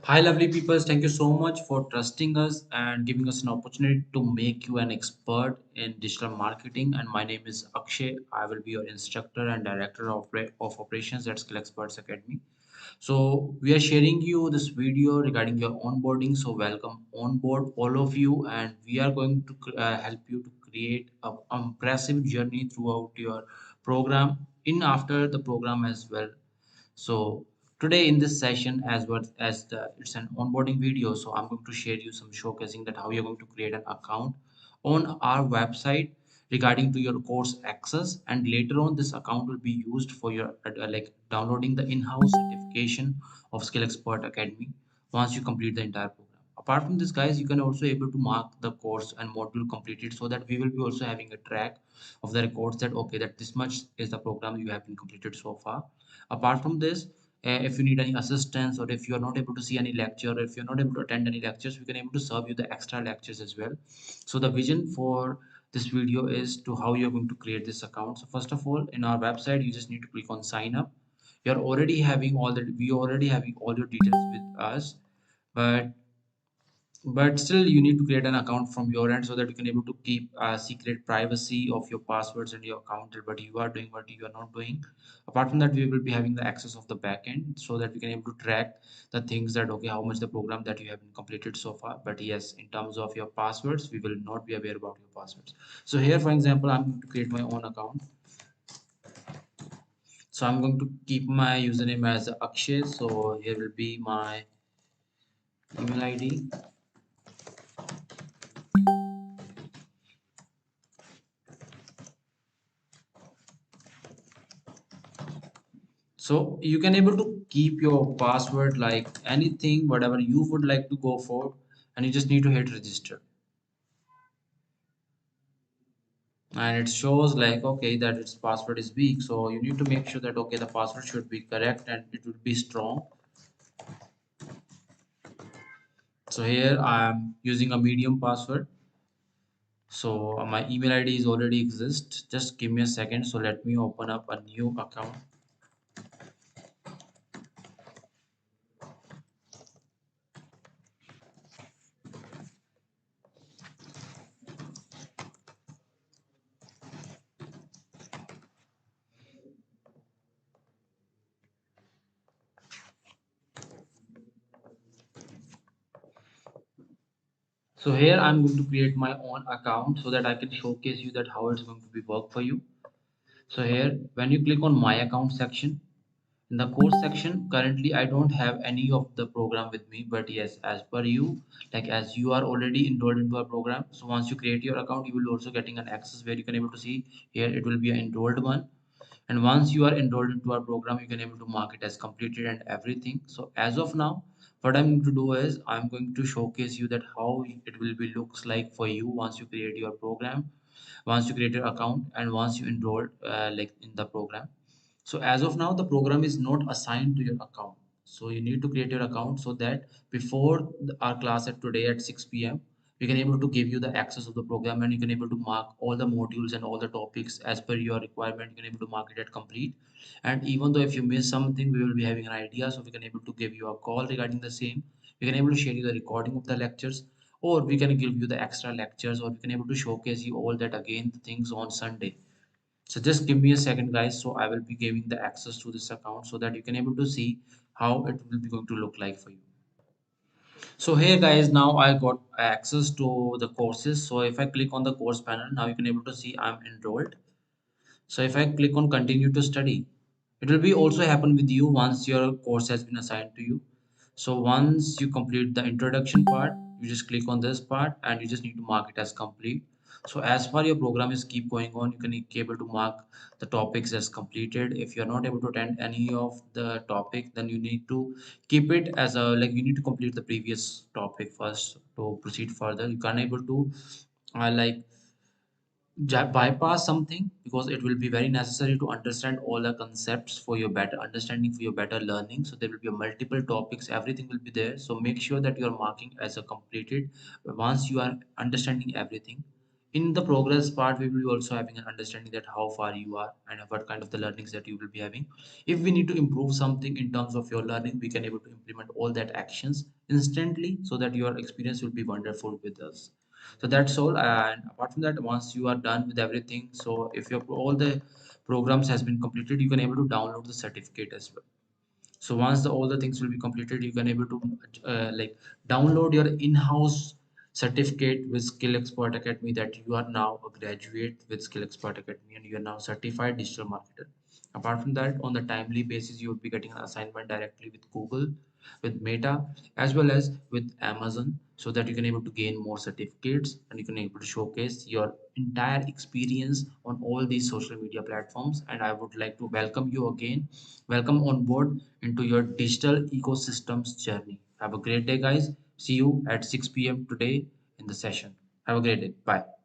Hi, lovely people. Thank you so much for trusting us and giving us an opportunity to make you an expert in digital marketing. And my name is Akshay. I will be your instructor and director of operations at Skill Experts Academy. So we are sharing you this video regarding your onboarding. So welcome on board all of you, and we are going to help you to create a impressive journey throughout your program in after the program as well. So today in this session, as well as it's an onboarding video, so I'm going to share you some showcasing that how you're going to create an account on our website regarding to your course access, and later on this account will be used for your like downloading the in-house certification of Skill Expert Academy once you complete the entire program. Apart from this, guys, you can also able to mark the course and module completed, so that we will be also having a track of the records that okay, that this much is the program you have been completed so far. Apart from this, if you need any assistance, or if you are not able to see any lecture, or if you're not able to attend any lectures, we can able to serve you the extra lectures as well. So the vision for this video is to how you're going to create this account. So first of all, in our website, you just need to click on sign up. You're already having all that, we already having all your details with us, but still you need to create an account from your end, so that you can able to keep secret privacy of your passwords and your account, but you are doing what you are not doing. Apart from that, we will be having the access of the backend, so that we can able to track the things that okay, how much the program that you have been completed so far. But yes, in terms of your passwords, we will not be aware about your passwords. So here, for example, I'm going to create my own account. So I'm going to keep my username as Akshay. So here will be my email ID. So you can able to keep your password like anything, whatever you would like to go for, and you just need to hit register. And it shows like okay that its password is weak. So you need to make sure that okay the password should be correct and it will be strong. So here I am using a medium password. So my email ID is already exist. Just give me a second. So let me open up a new account. So here I'm going to create my own account so that I can showcase you that how it's going to be work for you. So here, when you click on my account section, in the course section, currently I don't have any of the program with me, but yes, as per you, like as you are already enrolled into a program, so once you create your account, you will also getting an access where you can able to see here it will be an enrolled one. And once you are enrolled into our program, you can able to mark it as completed and everything. So as of now, what I'm going to do is I'm going to showcase you that how it will be looks like for you once you create your program, once you create your account, and once you enroll like in the program. So as of now, the program is not assigned to your account. So you need to create your account so that before our class at today at 6 p.m., we can able to give you the access of the program, and you can able to mark all the modules and all the topics as per your requirement. You can able to mark it at complete. And even though if you miss something, we will be having an idea. So we can able to give you a call regarding the same. We can able to share you the recording of the lectures, or we can give you the extra lectures, or we can able to showcase you all that again things on Sunday. So just give me a second, guys. So I will be giving the access to this account so that you can able to see how it will be going to look like for you. So here, guys, now I got access to the courses. So if I click on the course panel, now you can able to see I'm enrolled. So if I click on continue to study, it will be also happen with you once your course has been assigned to you. So once you complete the introduction part, you just click on this part and you just need to mark it as complete. So as far your program is keep going on, you can be able to mark the topics as completed. If you're not able to attend any of the topic, then you need to keep it as a like you need to complete the previous topic first to proceed further. You can't able to like bypass something, because it will be very necessary to understand all the concepts for your better understanding, for your better learning. So there will be multiple topics, everything will be there. So make sure that you are marking as a completed once you are understanding everything. In the progress part, we will be also having an understanding that how far you are and what kind of the learnings that you will be having. If we need to improve something in terms of your learning, we can able to implement all that actions instantly, so that your experience will be wonderful with us. So that's all. And apart from that, once you are done with everything, so if your all the programs has been completed, you can able to download the certificate as well. So once all the things will be completed, you can able to like download your in-house certificate with Skill Expert Academy, that you are now a graduate with Skill Expert Academy and you are now certified digital marketer. Apart from that, on the timely basis, you will be getting an assignment directly with Google, with Meta, as well as with Amazon, so that you can able to gain more certificates and you can able to showcase your entire experience on all these social media platforms. And I would like to welcome you again. Welcome on board into your digital ecosystems journey. Have a great day, guys. See you at 6 p.m. today in the session. Have a great day. Bye.